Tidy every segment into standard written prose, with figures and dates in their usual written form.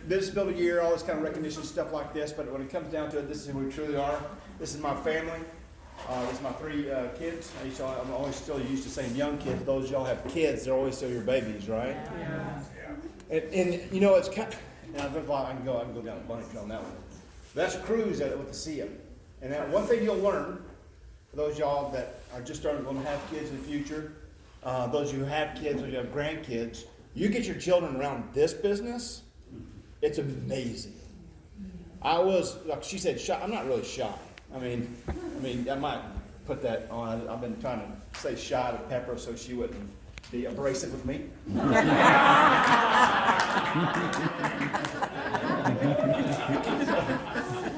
business builder year, all this kind of recognition, stuff like this, but when it comes down to it, this is who we truly are. This is my family. This is my 3 kids. I'm always still used to saying young kids. Those of y'all have kids, they're always still your babies, right? Yeah. And you know, it's kind of, I can go down a bunch on that one. That's a cruise with the SEA. And that one thing you'll learn, for those of y'all that are just starting to have kids in the future, those of you who have kids, those of you who have grandkids, you get your children around this business, it's amazing. I was, like she said, shy. I'm not really shy. I mean, I might put that on. I've been trying to say shy to Pepper so she wouldn't be abrasive with me.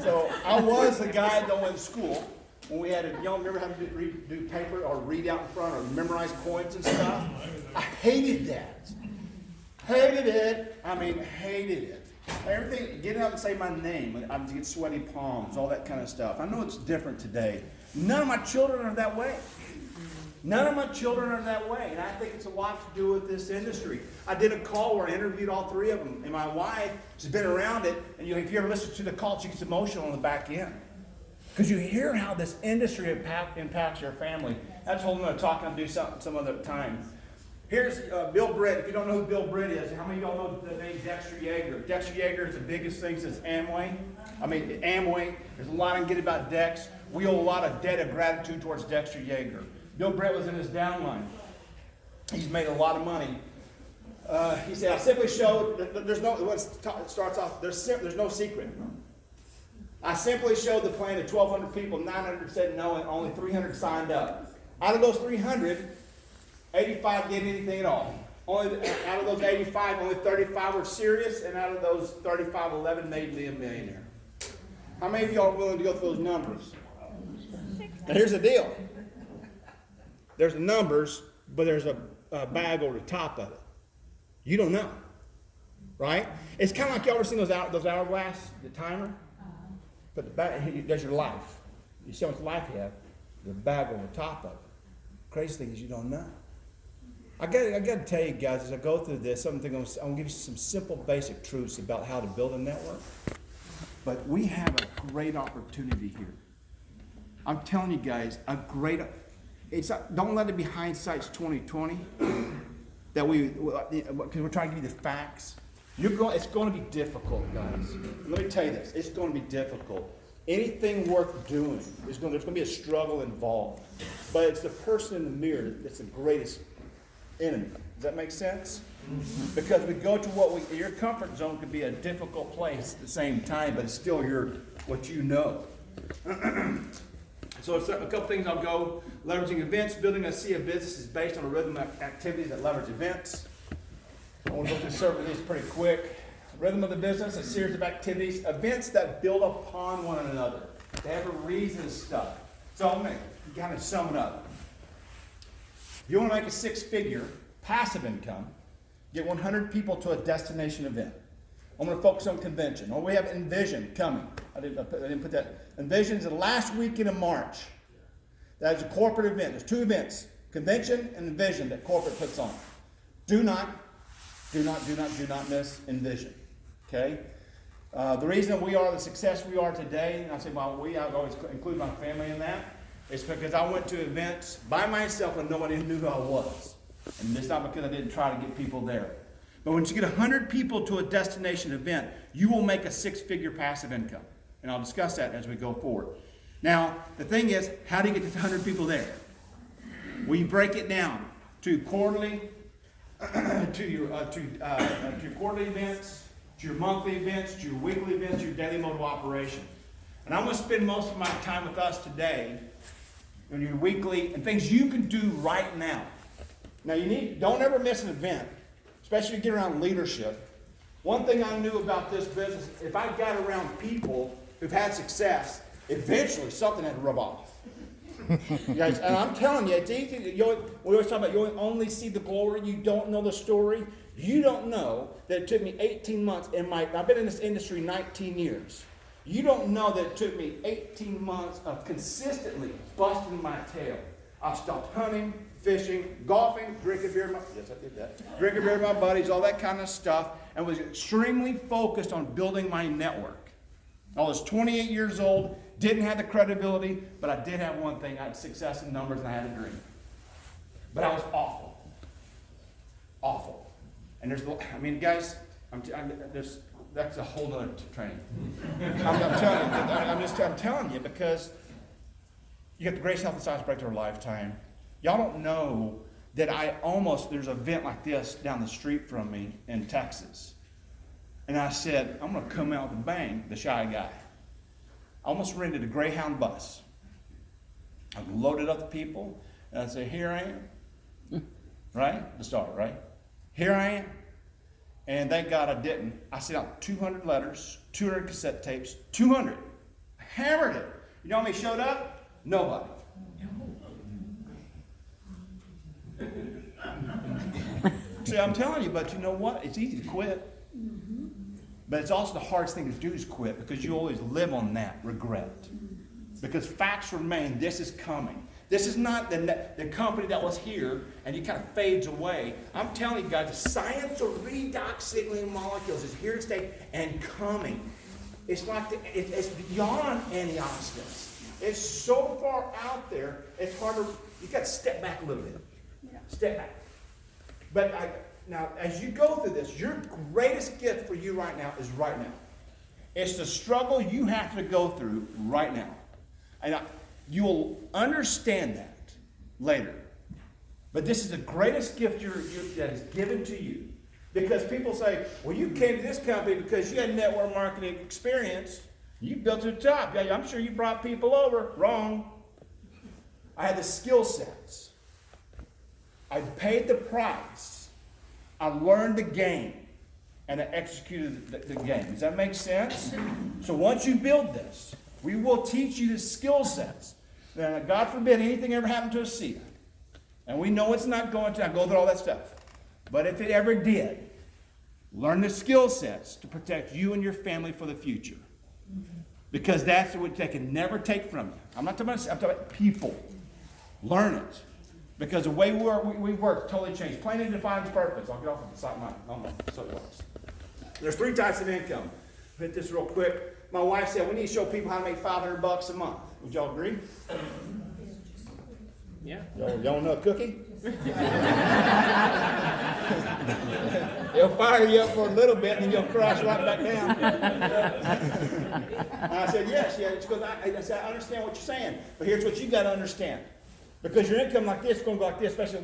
So I was the guy though in school when we had y'all remember how to do paper or read out in front or memorize points and stuff? I hated that. Hated it. Hated it. Everything, getting up and say my name, I get sweaty palms, all that kind of stuff. I know it's different today. None of my children are that way. None of my children are that way, and I think it's a lot to do with this industry. I did a call where I interviewed all 3 of them, and my wife has been around it, and if you ever listen to the call, she gets emotional on the back end. Because you hear how this industry impacts your family. That's a whole nother talk. I'll do some other time. Here's Bill Britt. If you don't know who Bill Britt is, how many of y'all know the name Dexter Yeager? Dexter Yeager is the biggest thing since Amway. Amway. There's a lot I can get about Dex. We owe a lot of debt of gratitude towards Dexter Yeager. Bill Britt was in his downline. He's made a lot of money. He said, I simply showed, there's no secret. I simply showed the plan to 1,200 people, 900 said no, and only 300 signed up. Out of those 300, 85 didn't anything at all. Out of those 85, only 35 were serious, and out of those 35, 11 made me a millionaire. How many of y'all are willing to go through those numbers? Now here's the deal. There's the numbers, but there's a bag over the top of it. You don't know, right? It's kind of like y'all ever seen those hourglass, the timer? But the bag, there's your life. You see how much life you have. The bag over the top of it. Crazy thing is you don't know. I got to tell you guys, as I go through this, I'm going to give you some simple, basic truths about how to build a network. But we have a great opportunity here. I'm telling you guys, don't let it be hindsight's 2020. Because we're trying to give you the facts. It's going to be difficult, guys. Let me tell you this. It's going to be difficult. Anything worth doing, there's going to be a struggle involved. But it's the person in the mirror that's the greatest enemy. Does that make sense? Because we go to your comfort zone could be a difficult place at the same time, but it's still what you know. So a couple things I'll go. Leveraging events. Building a sea of business is based on a rhythm of activities that leverage events. I want to go through several of these pretty quick. Rhythm of the business, a series of activities, events that build upon one another. They have a reason to stuff. So I'm going to kind of sum it up. If you want to make a 6-figure passive income, get 100 people to a destination event. I'm going to focus on convention. We have Envision coming. I didn't put that. Envision is the last weekend of March. That is a corporate event. There's 2 events, convention and Envision, that corporate puts on. Do not miss Envision. Okay? The reason we are the success we are today, and I say, I always include my family in that, is because I went to events by myself and nobody knew who I was. And it's not because I didn't try to get people there. But when you get 100 people to a destination event, you will make a 6-figure passive income. And I'll discuss that as we go forward. Now, the thing is, how do you get to 100 people there? We break it down to quarterly, to your quarterly events, to your monthly events, to your weekly events, to your daily mode of operation. And I'm going to spend most of my time with us today on your weekly and things you can do right now. Now, don't ever miss an event, especially if you get around leadership. One thing I knew about this business, if I got around people who've had success, eventually something had to rub off. Guys, and I'm telling you, it's easy. We always talk about you only see the glory, you don't know the story. You don't know that it took me 18 months I've been in this industry 19 years. You don't know that it took me 18 months of consistently busting my tail. I stopped hunting, fishing, golfing, drinking beer. Yes, I did that. Drinking beer with my buddies, all that kind of stuff, and was extremely focused on building my network. I was 28 years old, didn't have the credibility, but I did have one thing. I had success in numbers, and I had a dream. But I was awful. Awful. And guys, that's a whole other training. I'm telling you, because you get the greatest health and science breakthrough of a lifetime. Y'all don't know that there's an event like this down the street from me in Texas. And I said, I'm going to come out with a bang, the shy guy. I almost rented a Greyhound bus. I loaded up the people, and I said, here I am. Right? The start, right? Here I am. And thank God I didn't. I sent out 200 letters, 200 cassette tapes, 200. I hammered it. You know how many showed up? Nobody. See, I'm telling you, but you know what? It's easy to quit. But it's also the hardest thing to do is quit, because you always live on that regret. Because facts remain, this is coming. This is not the company that was here and it kind of fades away. I'm telling you guys, the science of redox signaling molecules is here to stay and coming. It's like it's beyond antioxidants. It's so far out there, it's hard to, you got to step back a little bit. Yeah. Step back. But now, as you go through this, your greatest gift for you right now is right now. It's the struggle you have to go through right now. And you'll understand that later. But this is the greatest gift that is given to you. Because people say, well, you came to this company because you had network marketing experience. You built to the top. Yeah, I'm sure you brought people over. Wrong. I had the skill sets. I paid the price. I learned the game. And I executed the game. Does that make sense? So once you build this, we will teach you the skill sets. Now, God forbid anything ever happened to a seer. And we know it's not going to. I go through all that stuff. But if it ever did, learn the skill sets to protect you and your family for the future. Because that's what they can never take from you. I'm not talking about, I'm talking about people. Learn it. Because the way we work totally changed. Plain defines purpose. I'll get off of the side of so it works. There's 3 types of income. Hit this real quick. My wife said we need to show people how to make $500 a month. Would y'all agree? Yeah. Y'all know a cookie? They'll fire you up for a little bit and then you'll crash right back down. I said, yes. Because I said, I understand what you're saying. But here's what you got to understand. Because your income like this is going to go like this, especially a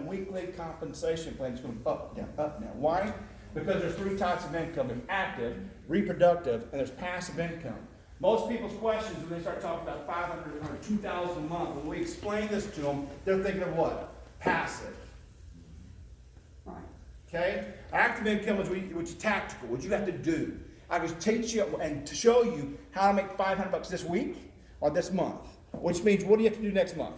weekly compensation plan. It's going to go up, down, up, down. Why? Because there's 3 types of income. There's active, reproductive, and there's passive income. Most people's questions when they start talking about $500 or $2,000 a month, when we explain this to them, they're thinking of what? Passive. Right. Okay? Active income is which is tactical, what you have to do. I can teach you and to show you how to make $500 this week or this month. Which means, what do you have to do next month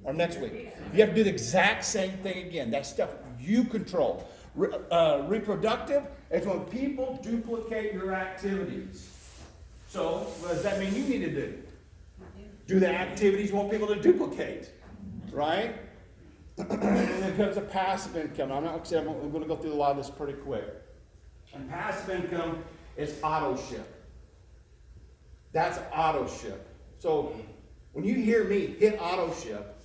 or next week? You have to do the exact same thing again. That stuff you control. Reproductive is when people duplicate your activities. So, what does that mean you need to do? Do the activities you want people to duplicate, right? And then comes a passive income. I'm going to go through a lot of this pretty quick. And passive income is auto ship. That's auto ship. So, when you hear me hit auto ship,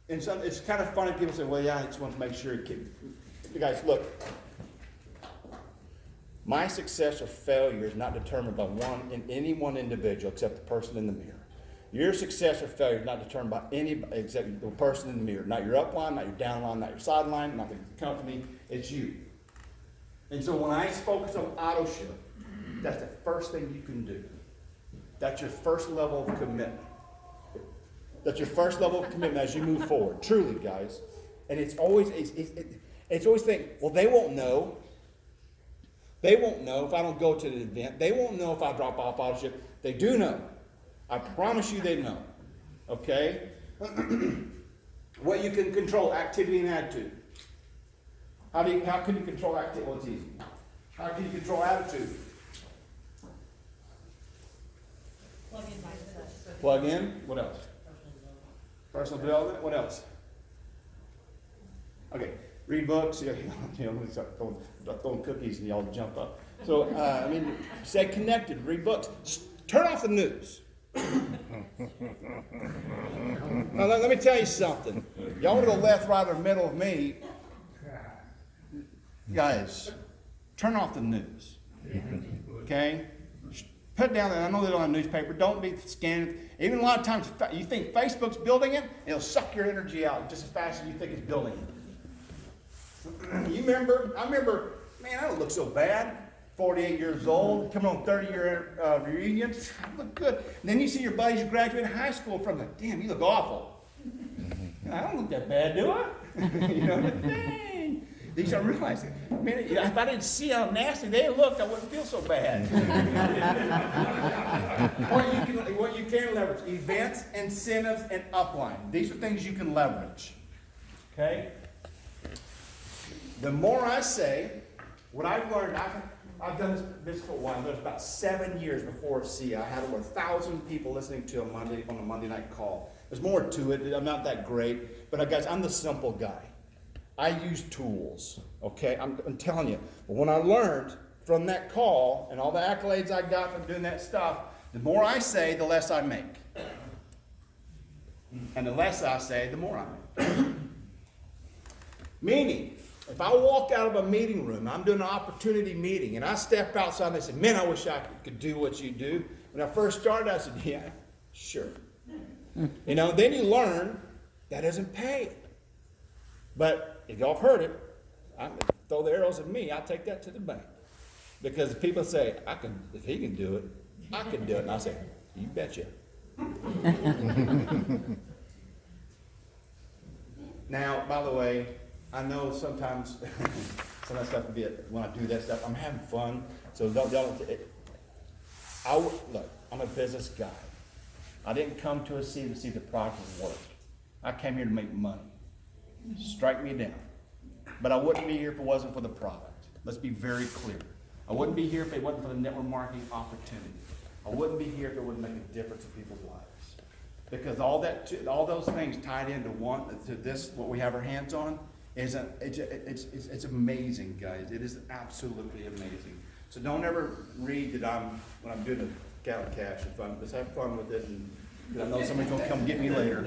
and it's kind of funny. People say, "Well, yeah, I just want to make sure." You guys, look. My success or failure is not determined by any one individual except the person in the mirror. Your success or failure is not determined by anybody except the person in the mirror. Not your upline, not your downline, not your sideline, not the company. It's you. And so when I focus on auto ship, that's the first thing you can do. That's your first level of commitment. That's your first level of commitment as you move forward. Truly, guys. And it's always think, well, they won't know. They won't know if I don't go to the event. They won't know if I drop off auto ship. They do know. I promise you they know. Okay? What you can control, activity and attitude. How can you control activity? Well, it's easy. How can you control attitude? Plug in. What else? Personal development. What else? Okay, read books. Start throwing cookies and y'all jump up. So, stay connected, read books. Turn off the news. Now, let me tell you something. Y'all want to go left, right, or middle of me? Guys, turn off the news. Okay? Put it down there. I know they don't have a newspaper. Don't be scanning. Even a lot of times, you think Facebook's building it, it'll suck your energy out just as fast as you think it's building it. I remember, man, I don't look so bad. 48 years old, coming on 30-year reunion. I look good. And then you see your buddies you graduated high school from, like, damn, you look awful. I don't look that bad, do I? Dang. These are realizing, man, if I didn't see how nasty they looked, I wouldn't feel so bad. What you can leverage, events, incentives, and upline. These are things you can leverage. Okay? The more I say, what I've learned, I've done this for a while. There's about 7 years before CI. I had over 1,000 people listening to on a Monday night call. There's more to it. I'm not that great, but guys, I'm the simple guy. I use tools, okay? I'm telling you. But when I learned from that call and all the accolades I got from doing that stuff, the more I say, the less I make. And the less I say, the more I make. Meaning, if I walk out of a meeting room, I'm doing an opportunity meeting, and I step outside and they say, man, I wish I could do what you do. When I first started, I said, yeah, sure. Then you learn that doesn't pay. But if y'all have heard it, throw the arrows at me, I'll take that to the bank. Because if people say, if he can do it, I can do it. And I say, you betcha. Now, by the way, I know sometimes some of that stuff can be, when I do that stuff, I'm having fun. So look, I'm a business guy. I didn't come to a scene to see the product work. I came here to make money. Strike me down. But I wouldn't be here if it wasn't for the product. Let's be very clear. I wouldn't be here if it wasn't for the network marketing opportunity. I wouldn't be here if it wouldn't make a difference in people's lives. Because all those things tied into what we have our hands on, it's amazing, guys. It is absolutely amazing. So don't ever read that when I'm doing a gallon cash and fun. Let's have fun with it, and I know somebody's gonna come get me later.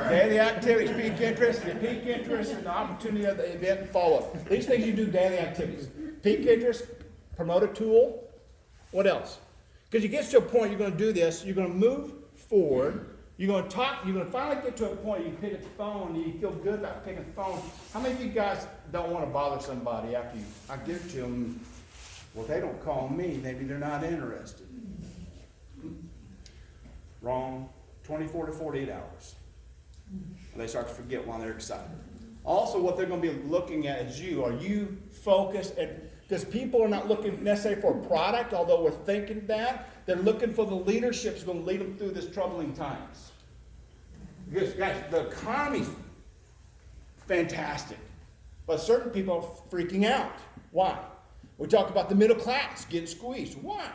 Daily activities, peak interest, and the opportunity of the event and follow-up. These things you do daily activities. Peak interest, promote a tool. What else? Because you get to a point you're gonna do this, you're gonna move forward. You're going to talk, you're going to finally get to a point you can pick up the phone and you feel good about picking the phone. How many of you guys don't want to bother somebody after I give it to them? Well, they don't call me, maybe they're not interested. Wrong. 24 to 48 hours. They start to forget while they're excited. Also, what they're going to be looking at is you. Are you focused? Because people are not looking necessarily for a product, although we're thinking that. They're looking for the leadership who's going to lead them through this troubling times. Because, guys, the economy's fantastic. But certain people are freaking out. Why? We talk about the middle class getting squeezed. Why?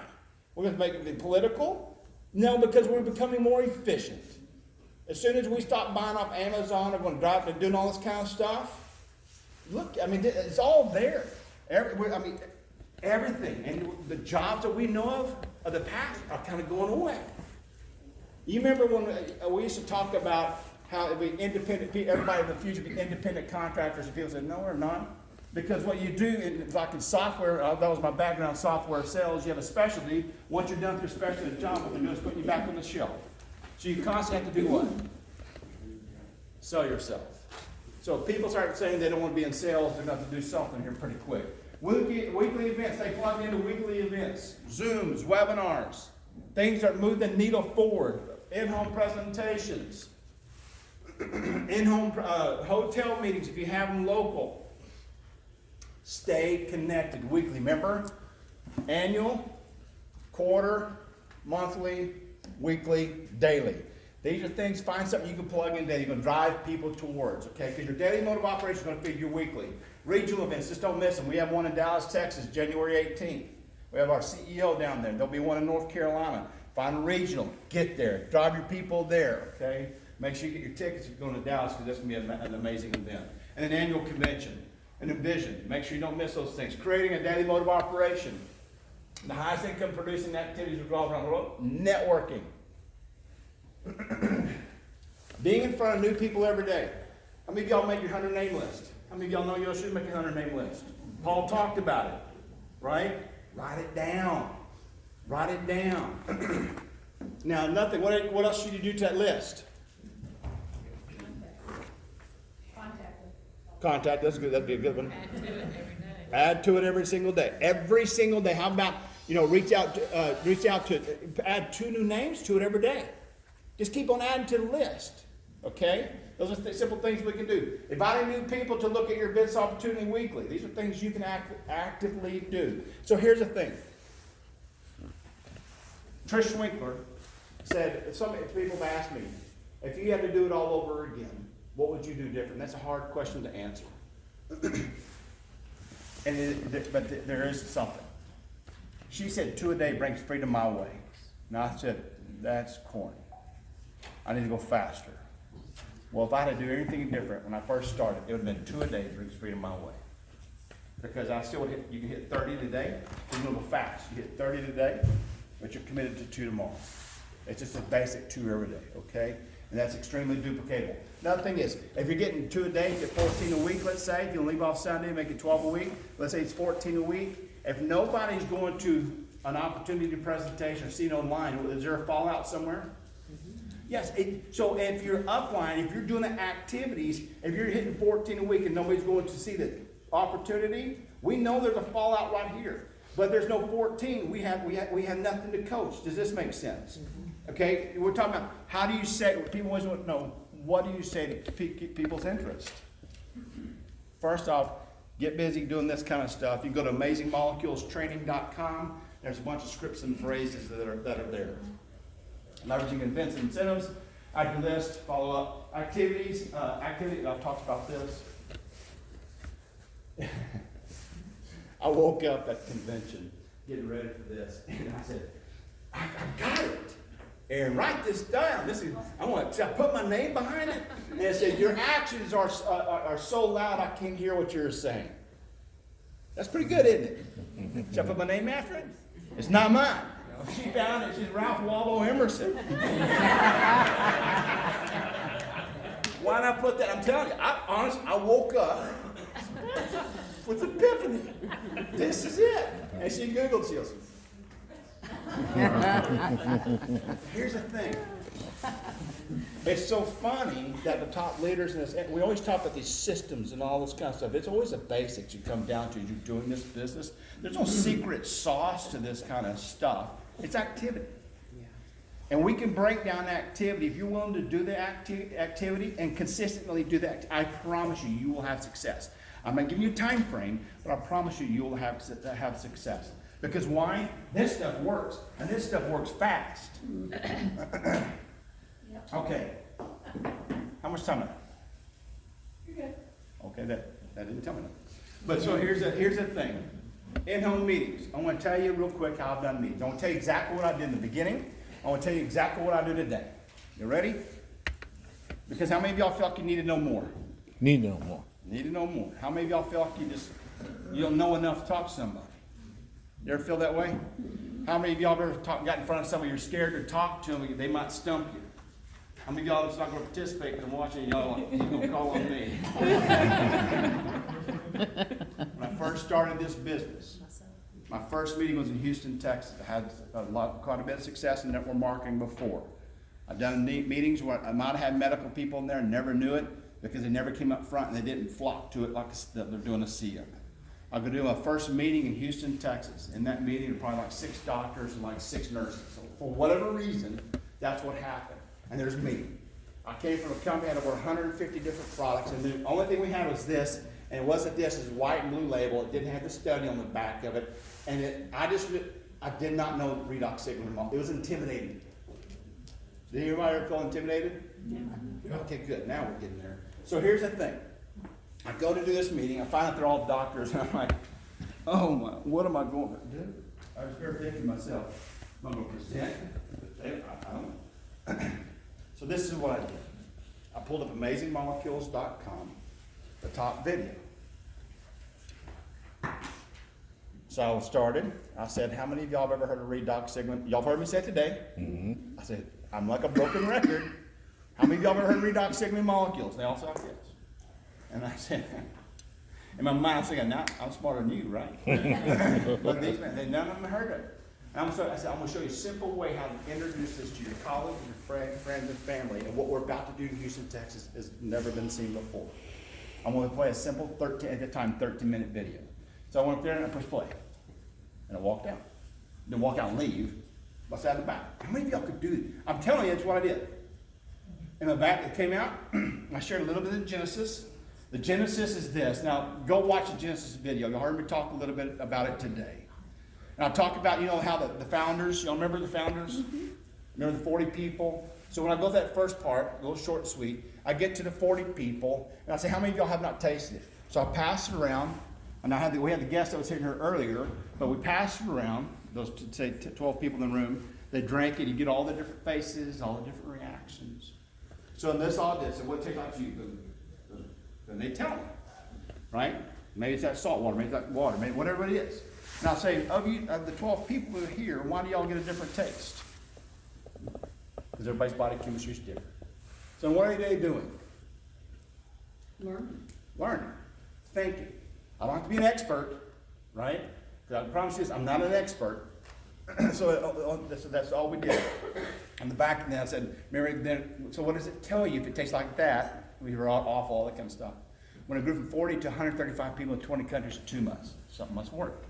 We're going to make it political? No, because we're becoming more efficient. As soon as we stop buying off Amazon, we're going to drive and doing all this kind of stuff. Look, it's all there. Everything. And the jobs that we know of the past are kind of going away. You remember when we used to talk about how it'd be independent, everybody in the future would be independent contractors, and people said, no, we're not. Because what you do, like in software, that was my background, software sales, you have a specialty. Once you're done with your specialty job, what they're doing is putting you back on the shelf. So you constantly have to do what? Sell yourself. So if people start saying they don't want to be in sales, they're going to have to do something here pretty quick. Weekly events, they plug into weekly events, Zooms, webinars, things that move the needle forward, in-home presentations, in-home hotel meetings if you have them local. Stay connected weekly. Remember, annual, quarter, monthly, weekly, daily. These are things, find something you can plug in daily. You're going to drive people towards, okay? Because your daily mode of operation is going to feed your weekly. Regional events, just don't miss them. We have one in Dallas, Texas, January 18th. We have our CEO down there. There'll be one in North Carolina. Find a regional. Get there. Drive your people there, okay? Make sure you get your tickets if you're going to Dallas because that's going to be an amazing event. And an annual convention, and a vision. Make sure you don't miss those things. Creating a daily mode of operation. The highest income producing activities revolve around what? Networking. Being in front of new people every day. How many of y'all make your 100 name list? How many of y'all know you should make a 100 name list? Paul talked about it, right? Write it down. Write it down. Now, nothing. What else should you do to that list? Contact. That's good. That'd be a good one. Add to it every day. Add to it every single day. Every single day. How about reach out to add 2 new names to it every day. Just keep on adding to the list. Okay. Those are simple things we can do. Inviting new people to look at your business opportunity weekly. These are things you can actively do. So here's the thing. Trish Winkler said, some people have asked me, if you had to do it all over again, what would you do different? That's a hard question to answer. But there is something. She said 2 a day brings freedom my way. And I said, that's corny. I need to go faster. Well, if I had to do anything different when I first started, it would have been 2 a day brings freedom my way. Because I still would you can hit 30 today, you can go fast. You hit 30 today, but you're committed to 2 tomorrow. It's just a basic 2 every day, okay? And that's extremely duplicatable. Another thing is, if you're getting 2 a day, you get 14 a week, let's say. If you leave off Sunday, make it 12 a week. Let's say it's 14 a week. If nobody's going to an opportunity presentation or seen online, is there a fallout somewhere? Yes, so if you're upline, if you're doing the activities, if you're hitting 14 a week and nobody's going to see the opportunity, we know there's a fallout right here. But there's no 14, we have nothing to coach. Does this make sense? Okay, we're talking about how do you say, people always want to know, what do you say to pique people's interest? First off, get busy doing this kind of stuff. You can go to amazingmoleculestraining.com. There's a bunch of scripts and phrases that are there. Leveraging events and incentives, add your list, follow up activities. I've talked about this. I woke up at convention getting ready for this, and I said, I've got it. And write this down. I want to put my name behind it. And it said, your actions are so loud I can't hear what you're saying. That's pretty good, isn't it? Should I put my name after it? It's not mine. She found it. She's Ralph Waldo Emerson. Why not put that? I'm telling you, I woke up with epiphany. This is it. And she Googled, she goes, here's the thing. It's so funny that the top leaders in this, we always talk about these systems and all this kind of stuff. It's always the basics you come down to as you're doing this business. There's no secret sauce to this kind of stuff. It's activity. Yeah. And we can break down activity. If you're willing to do the activity and consistently do that, I promise you, you will have success. I'm not giving you a time frame, but I promise you, you will have success. Because why? This stuff works, and this stuff works fast. Okay. How much time? You're good. Okay, that didn't tell me that. But so here's the thing. In-home meetings. I want to tell you real quick how I've done meetings. I want to tell you exactly what I did in the beginning. I want to tell you exactly what I do today. You ready? Because how many of y'all feel like you need to know more? Need to know more. Need to know more. How many of y'all feel like you don't know enough to talk to somebody? You ever feel that way? How many of y'all ever got in front of somebody you're scared to talk to them, they might stump you? How many of y'all that's not going to participate because I'm watching y'all, you're going to call on me? When I first started this business, my first meeting was in Houston, Texas. I had quite a bit of success in network marketing before. I've done meetings where I might have had medical people in there and never knew it because they never came up front and they didn't flock to it like they're doing a CEO. I'm going to do my first meeting in Houston, Texas. In that meeting, there were probably like 6 doctors and like 6 nurses. So for whatever reason, that's what happened. And there's me. I came from a company that had over 150 different products, and the only thing we had was this, and it wasn't this, it was white and blue label. It didn't have the study on the back of it. And I did not know redox signal. It was intimidating. Did anybody ever feel intimidated? Yeah. Okay, good. Now we're getting there. So here's the thing. I go to do this meeting. I find out they're all doctors, and I'm like, oh my, what am I going to do? I was very thinking to myself, am I going to present? I don't know. So this is what I did. I pulled up amazingmolecules.com, the top video. So I started. I said, how many of y'all have ever heard of redox signaling? Y'all have heard me say it today. I said, I'm like a broken record. How many of y'all have ever heard of redox signaling molecules? They all said yes. And I said, in my mind, I'm thinking, now I'm smarter than you, right? But these men, none of them heard of it. And I said, I'm going to show you a simple way how to introduce this to your colleagues, your friends, and family. And what we're about to do in Houston, Texas has never been seen before. I'm going to play a simple 13-minute video. So I went up there and I pushed play. And I walked out. Didn't walk out and leave. I sat in the back. How many of y'all could do it? I'm telling you, it's what I did. In the back, it came out. I shared a little bit of Genesis. The Genesis is this. Now, go watch the Genesis video. You heard me talk a little bit about it today. And I'll talk about, how the founders, y'all remember the founders? Remember the 40 people? So when I go to that first part, a little short and sweet, I get to the 40 people, and I say, how many of y'all have not tasted it? So I pass it around, and we had the guest that was sitting here earlier, but we passed it around, those, say, 12 people in the room. They drank it, you get all the different faces, all the different reactions. So in this all this, so what it tastes like to you? Then they tell me, right? Maybe it's that salt water, maybe it's that water, maybe whatever it is. And I'll say, of the 12 people that are here, why do y'all get a different taste? Because everybody's body chemistry is different. So what are they doing? Learning. Thinking. I don't have to be an expert, right? Because I promise you this, I'm not an expert. So that's all we did. On the back, and then I said, Mary, then, so what does it tell you if it tastes like that? We were off all that kind of stuff. When I grew from 40 to 135 people in 20 countries in 2 months, something must work.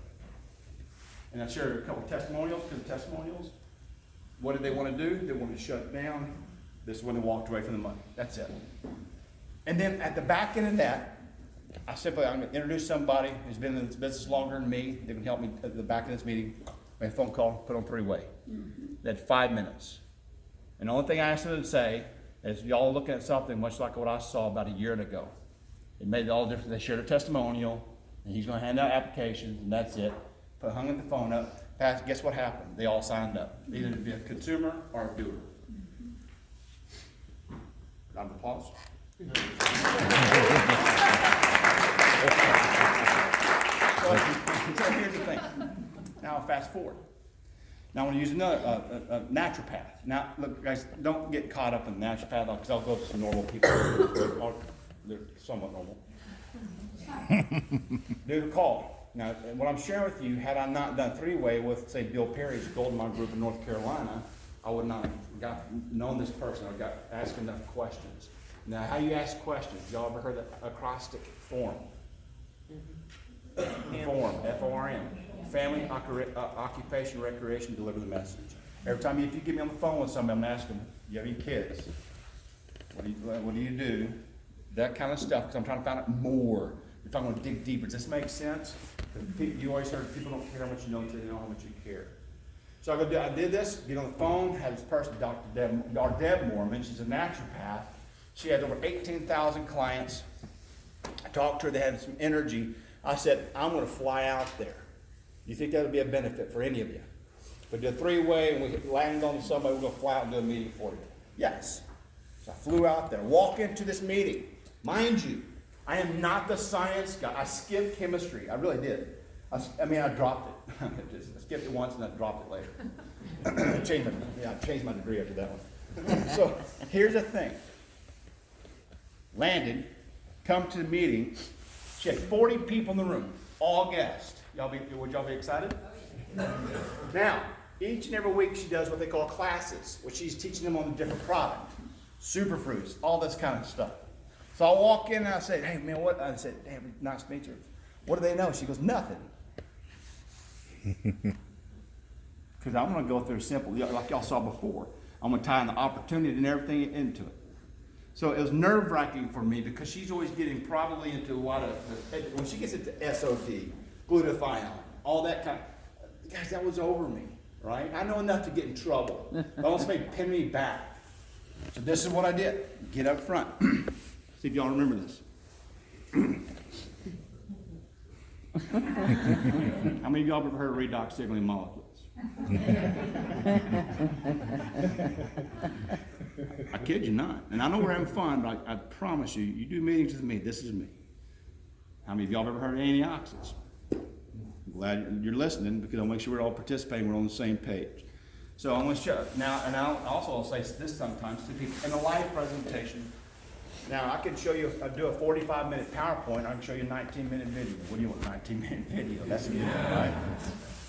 And I shared a couple of testimonials, what did they want to do? They wanted to shut it down. This is when they walked away from the money. That's it. And then at the back end of that, I'm going to introduce somebody who's been in this business longer than me. They can help me at the back of this meeting. Made a phone call, put on three-way. They had 5 minutes. And the only thing I asked them to say is, y'all looking at something much like what I saw about a year ago. It made all the difference. They shared a testimonial, and he's going to hand out applications, and that's it. Hung the phone up. Guess what happened? They all signed up, either to be a consumer or a doer. Round of applause. So here's the thing. Now I'll fast forward. Now I want to use another naturopath. Now, look, guys, don't get caught up in the naturopath because I'll go to some normal people. They're somewhat normal. Do the call. Now, what I'm sharing with you, had I not done three-way with, say, Bill Perry's Golden Mile Group in North Carolina, I would not have known this person. I got asked enough questions. Now, how you ask questions? Y'all ever heard of acrostic form? Form, F-O-R-M. Family, occupation, recreation, deliver the message. Every time if you get me on the phone with somebody, I'm asking them, do you have any kids? What do you do? That kind of stuff, because I'm trying to find out more. If I'm going to dig deeper, does this make sense? You always heard people don't care how much you know until they know how much you care. So I did this, get on the phone, had this person, Dr. Deb Mormon, she's a naturopath. She had over 18,000 clients. I talked to her, they had some energy. I said, I'm going to fly out there. Do you think that would be a benefit for any of you? If we did a three-way and we landed on somebody, we're going to fly out and do a meeting for you. Yes. So I flew out there, walk into this meeting. Mind you, I am not the science guy. I skipped chemistry. I really did. I dropped it. I skipped it once and I dropped it later. I changed my degree after that one. So here's the thing. Landed, come to the meeting. She had 40 people in the room, all guests. Would y'all be excited? Now, each and every week she does what they call classes, which she's teaching them on a different product. Superfruits, all this kind of stuff. So I walk in and I say, hey man, what? I said, damn, nice to meet you. What do they know? She goes, nothing. Because I'm going to go through simple, like y'all saw before. I'm going to tie in the opportunity and everything into it. So it was nerve-wracking for me because she's always getting probably into a lot of, when she gets into SOD, glutathione, all that kind of, guys, that was over me, right? I know enough to get in trouble. But almost made pin me back. So this is what I did. Get up front. See if y'all remember this. How many of y'all have ever heard of redox signaling molecules? I kid you not. And I know we're having fun, but I promise you, you do meetings with me, this is me. How many of y'all have ever heard of antioxidants? I'm glad you're listening because I'll make sure we're all participating, we're on the same page. So I'm going to show now, and I'll say this sometimes to people in a live presentation. Now I can show you, do a 45-minute PowerPoint. I can show you a 19-minute video. What do you want, 19-minute video? That's a good one, right?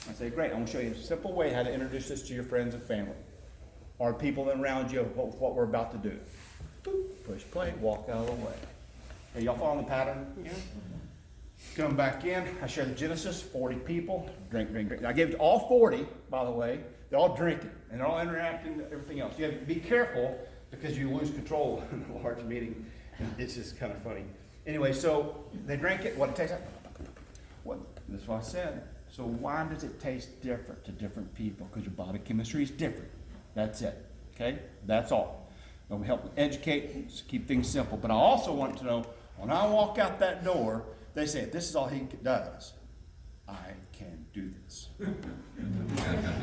I say, great. I'm going to show you a simple way how to introduce this to your friends and family, or people around you with what we're about to do. Boop, push play, walk out of the way. Hey, y'all following the pattern? Yeah. Come back in. I share the Genesis. 40 people. Drink, drink, drink. I gave it to all 40, by the way. They're all drinking, and they're all interacting and everything else. You have to be careful because you lose control in a large meeting. It's just kind of funny. Anyway, so they drank it. What it tastes like? What? That's what I said. So why does it taste different to different people? Because your body chemistry is different. That's it. Okay? That's all. We help educate, keep things simple. But I also want to know, when I walk out that door, they say, if this is all he does, I can do this.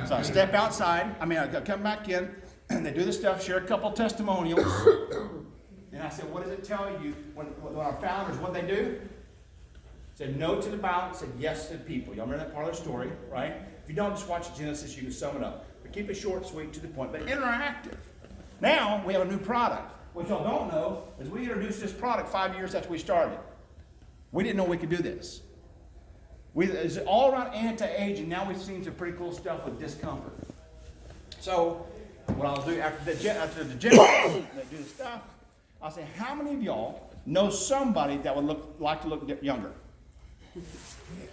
So I step outside. I come back in, and they do the stuff, share a couple testimonials. And I said, what does it tell you when our founders, what they do? Said no to the violence, said yes to the people. Y'all remember that part of the story, right? If you don't, just watch Genesis, you can sum it up. But keep it short, sweet, to the point, but interactive. Now, we have a new product. What y'all don't know is we introduced this product 5 years after we started. We didn't know we could do this. It's all around anti-aging. Now we've seen some pretty cool stuff with discomfort. So, what I'll do after the gym, they do the stuff, I'll say, how many of y'all know somebody that would like to look younger?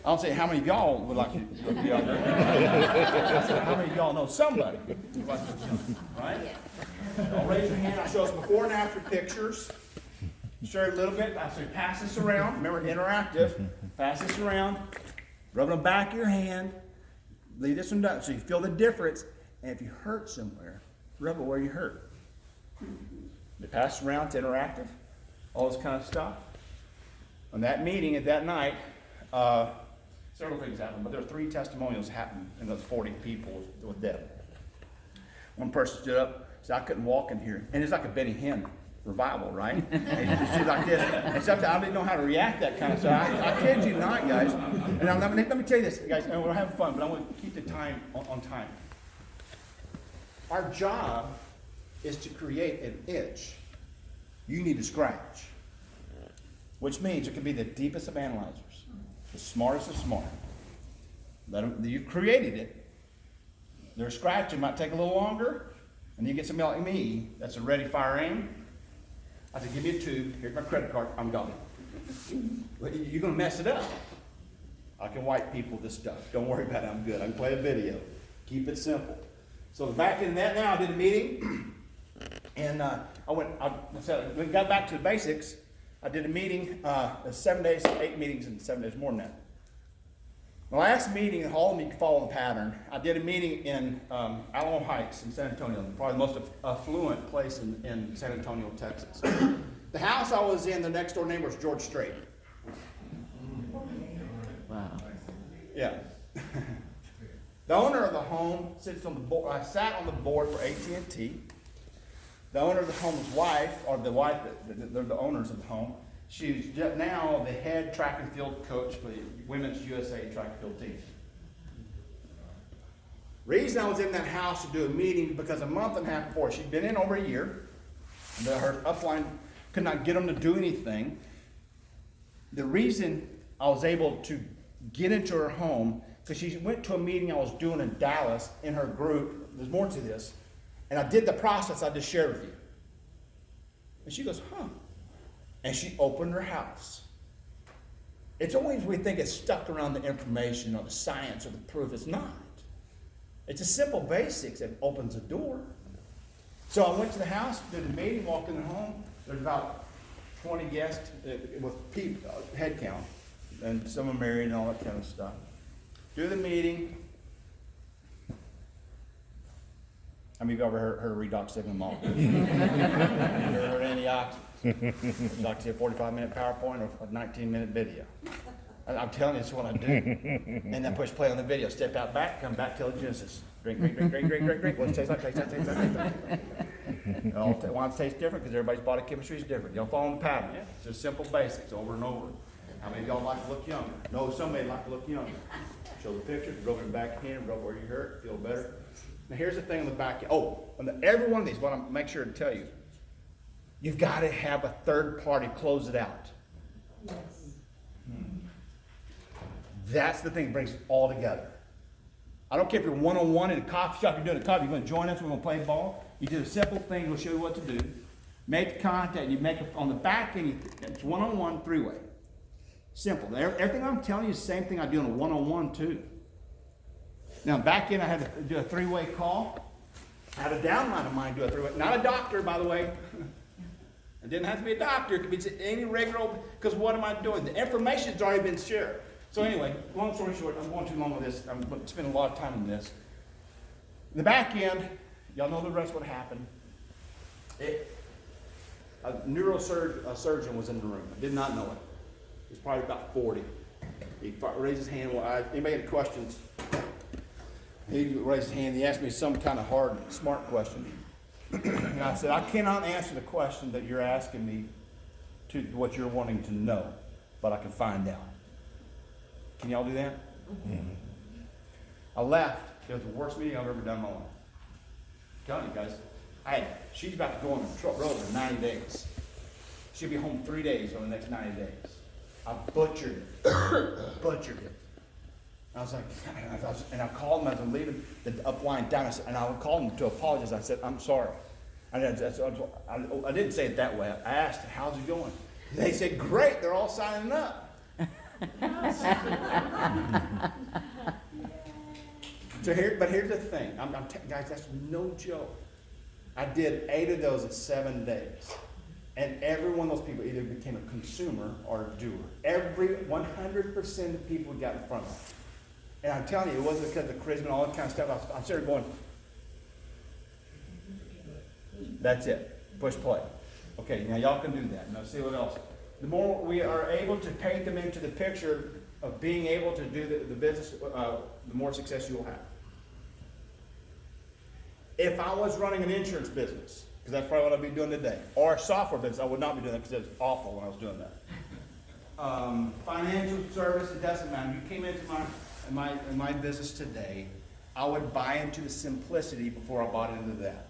I'll say, how many of y'all would like to look younger? I said, how many of y'all know somebody who would like to look younger? Right? I'll raise your hand. I'll show us before and after pictures. Share a little bit. I'll say, pass this around. Remember, interactive. Pass this around. Rub it on the back of your hand. Leave this one down so you feel the difference. And if you hurt somewhere, rub it where you hurt. They pass it around. It's interactive. All this kind of stuff. On that meeting at that night, several things happened, but there were 3 testimonials happened in those 40 people with them. One person stood up, said, I couldn't walk in here. And it's like a Benny Hinn revival, right? And she's like this. And sometimes I didn't know how to react to that kind of stuff. I kid you not, guys. And let me tell you this, guys, and we're having fun, but I want to keep the time on time. Our job is to create an itch. You need to scratch. Which means it can be the deepest of analyzers. The smartest of smart. You've created it. Their scratching might take a little longer, and you get somebody like me that's a ready, fire, aim. I said, give me a tube. Here's my credit card. I'm gone. But you're going to mess it up. I can wipe people this stuff. Don't worry about it. I'm good. I can play a video. Keep it simple. So back in that now, I did a meeting, and we got back to the basics. I did a meeting, 7 days, 8 meetings in 7 days, more than that. The last meeting, all of me follow the pattern. I did a meeting in Alamo Heights in San Antonio, probably the most affluent place in San Antonio, Texas. The house I was in, the next door neighbor was George Strait. Wow. Yeah. The owner of the home sits on the board. I sat on the board for AT&T. The owner of the home's wife, or the wife, they're the owners of the home. She's now the head track and field coach for the Women's USA track and field team. Reason I was in that house to do a meeting because a month and a half before, she'd been in over a year. Her upline could not get them to do anything. The reason I was able to get into her home, because she went to a meeting I was doing in Dallas in her group. There's more to this. And I did the process I just shared with you. And she goes, huh. And she opened her house. It's always we think it's stuck around the information or the science or the proof. It's not. It's a simple basics that opens the door. So I went to the house, did the meeting, walked in the home. There's about 20 guests with head count. And some are married and all that kind of stuff. Do the meeting. How many of you ever heard of redox sigma malt? Ever heard of antioxidants? Would you like to see a 45-minute PowerPoint or a 19-minute video? I'm telling you, it's what I do. And then push play on the video. Step out back, come back, tell the Genesis. Drink, drink, drink, drink, drink, drink, drink. What does it taste like? Taste like, taste like, taste like. Why it tastes different? Because everybody's body chemistry is different. You don't follow the pattern. It's just simple basics over and over. How many of y'all like to look younger? No, somebody like to look younger. Show the picture, rub your back hand, rub where you hurt, feel better. Now here's the thing on the back end. Oh, every one of these, what I'm make sure to tell you, you've got to have a third party close it out. Yes. That's the thing that brings it all together. I don't care if you're one-on-one in a coffee shop, you're doing a coffee, you're going to join us, we're going to play ball. You do a simple thing, we'll show you what to do. Make contact, you make it on the back end, it's one-on-one, three-way. Simple. Everything I'm telling you is the same thing I do on a one-on-one too. Now back end I had to do a three-way call. I had a downline of mine do a three-way, not a doctor by the way. It didn't have to be a doctor, it could be any regular, because what am I doing? The information's already been shared. So anyway, long story short, I'm going too long with this. I'm going to spend a lot of time on this. The back end, y'all know the rest of what happened. A neurosurgeon was in the room. I did not know it. He was probably about 40. He raised his hand. Well, anybody had questions? He raised his hand. He asked me some kind of hard, smart question. And I said, I cannot answer the question that you're asking me to what you're wanting to know, but I can find out. Can y'all do that? Mm-hmm. I left. It was the worst meeting I've ever done in my life. I'm telling you guys, she's about to go on the road for 90 days. She'll be home 3 days on the next 90 days. I butchered it. Butchered it. I was like, and I called them as I'm leaving the upline down, and I called them to apologize. I said, I'm sorry. I didn't say it that way. I asked, how's it going? They said, great, they're all signing up. But here's the thing, guys, that's no joke. I did 8 of those in 7 days. And every one of those people either became a consumer or a doer. Every 100% of people got in front of them. And I'm telling you, it wasn't because of charisma and all that kind of stuff. I'm sitting there going, that's it. Push play. Okay, now y'all can do that. Now see what else. The more we are able to paint them into the picture of being able to do the business, the more success you will have. If I was running an insurance business, because that's probably what I'd be doing today, or a software business, I would not be doing that because it was awful when I was doing that. Financial service, it doesn't matter. You came into my business today, I would buy into the simplicity before I bought into that.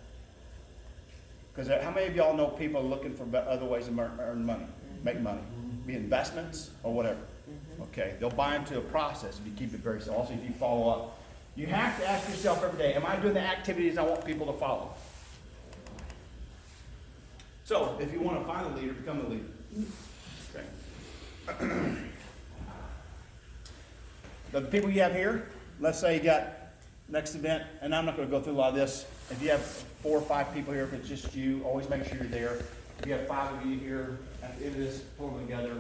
Because how many of y'all know people are looking for other ways to earn money, make money, be investments or whatever? Okay, they'll buy into a process if you keep it very simple. Also, if you follow up, you have to ask yourself every day, am I doing the activities I want people to follow? So, if you want to find a leader, become a leader. Okay. The people you have here, let's say you got next event, and I'm not going to go through a lot of this. If you have 4 or 5 people here, if it's just you, always make sure you're there. If you have 5 of you here, at the end of this, pull them together.